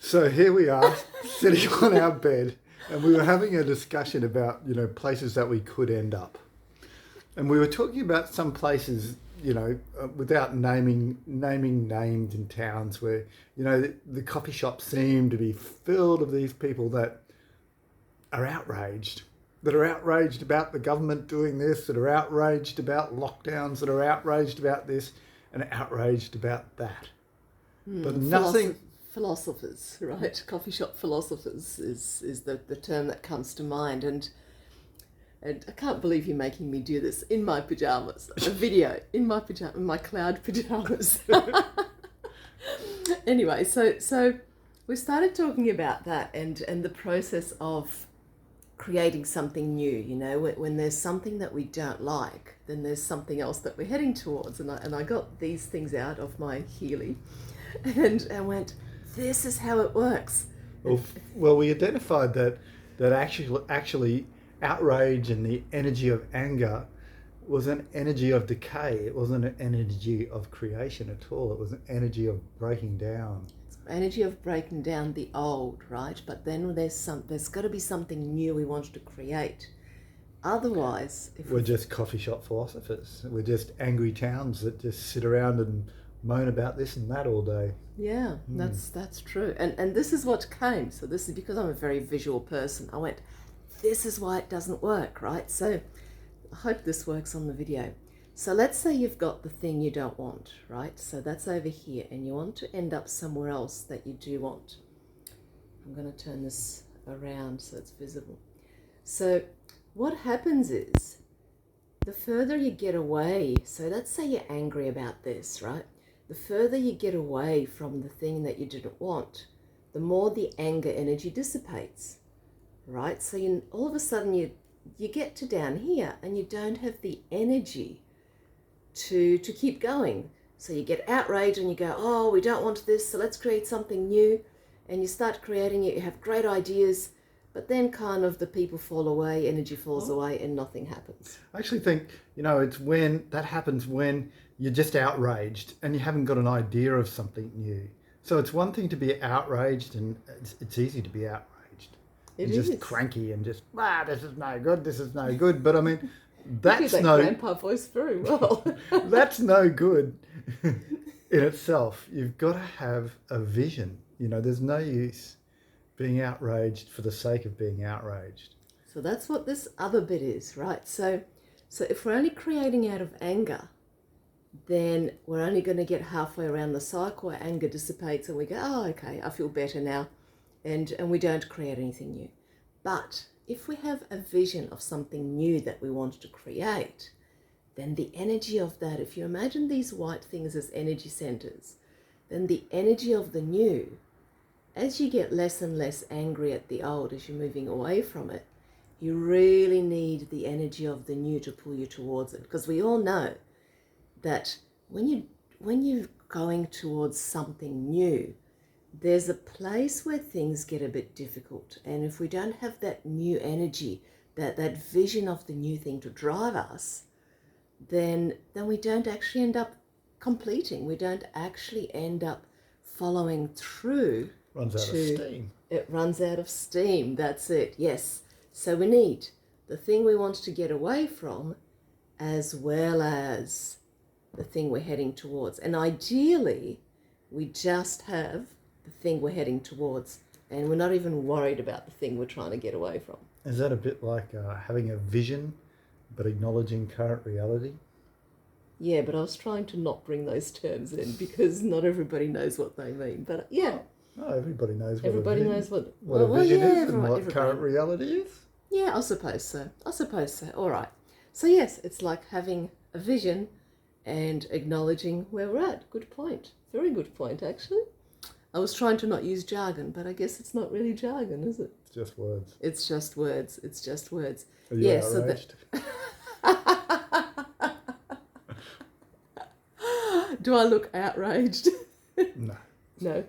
So here we are, sitting on our bed, and we were having a discussion about, places that we could end up. And we were talking about some places, without naming names in towns where, the coffee shops seem to be filled of these people that are outraged. That are outraged about the government doing this, that are outraged about lockdowns, that are outraged about this, and outraged about that. But nothing... Philosophers, right? Coffee shop philosophers is the term that comes to mind. And I can't believe you're making me do this in my pyjamas. A video in my cloud pyjamas. Anyway, so we started talking about that and the process of creating something new. When there's something that we don't like, then there's something else that we're heading towards. And I got these things out of my Healy and went, this is how it works. Well, we identified that actually outrage and the energy of anger was an energy of decay. It wasn't an energy of creation at all. It was an energy of breaking down. It's energy of breaking down the old, right? But then there's got to be something new we want to create. Otherwise, we're just coffee shop philosophers. We're just angry towns that just sit around and moan about this and that all day. Yeah, that's true. And this is what came. So this is because I'm a very visual person. I went, this is why it doesn't work, right? So I hope this works on the video. So let's say you've got the thing you don't want, right? So that's over here, and you want to end up somewhere else that you do want. I'm going to turn this around so it's visible. So what happens is, the further you get away, so let's say you're angry about this, right? The further you get away from the thing that you didn't want, the more the anger energy dissipates, right? So all of a sudden you get to down here and you don't have the energy to keep going. So you get outraged and you go, oh, we don't want this, so let's create something new. And you start creating it, you have great ideas, but then kind of the people fall away, energy falls away, and nothing happens. I actually think, it's when that happens when you're just outraged and you haven't got an idea of something new. So it's one thing to be outraged, and it's easy to be outraged. It is. Just cranky and just, this is no good, this is no good. But I mean, that's you do that grandpa voice very well. That's no good in itself. You've got to have a vision. There's no use being outraged for the sake of being outraged. So that's what this other bit is, right? So if we're only creating out of anger, then we're only going to get halfway around the cycle where anger dissipates and we go, oh, okay, I feel better now. And we don't create anything new. But if we have a vision of something new that we want to create, then the energy of that, if you imagine these white things as energy centers, then the energy of the new, as you get less and less angry at the old, as you're moving away from it, you really need the energy of the new to pull you towards it. Because we all know that when you're going towards something new, there's a place where things get a bit difficult. And if we don't have that new energy, that vision of the new thing to drive us, then we don't actually end up completing. We don't actually end up following through. Runs out of steam. It runs out of steam, that's it, yes. So we need the thing we want to get away from as well as the thing we're heading towards. And ideally, we just have the thing we're heading towards and we're not even worried about the thing we're trying to get away from. Is that a bit like having a vision but acknowledging current reality? Yeah, but I was trying to not bring those terms in because not everybody knows what they mean. But yeah. No, everybody knows what everybody a vision, knows what a vision is and what current reality is. Yeah, I suppose so. All right. So yes, it's like having a vision and acknowledging where we're at. Good point. Very good point, actually. I was trying to not use jargon, but I guess it's not really jargon, is it? It's just words. It's just words. It's just words. Are you outraged? Do I look outraged? No. No.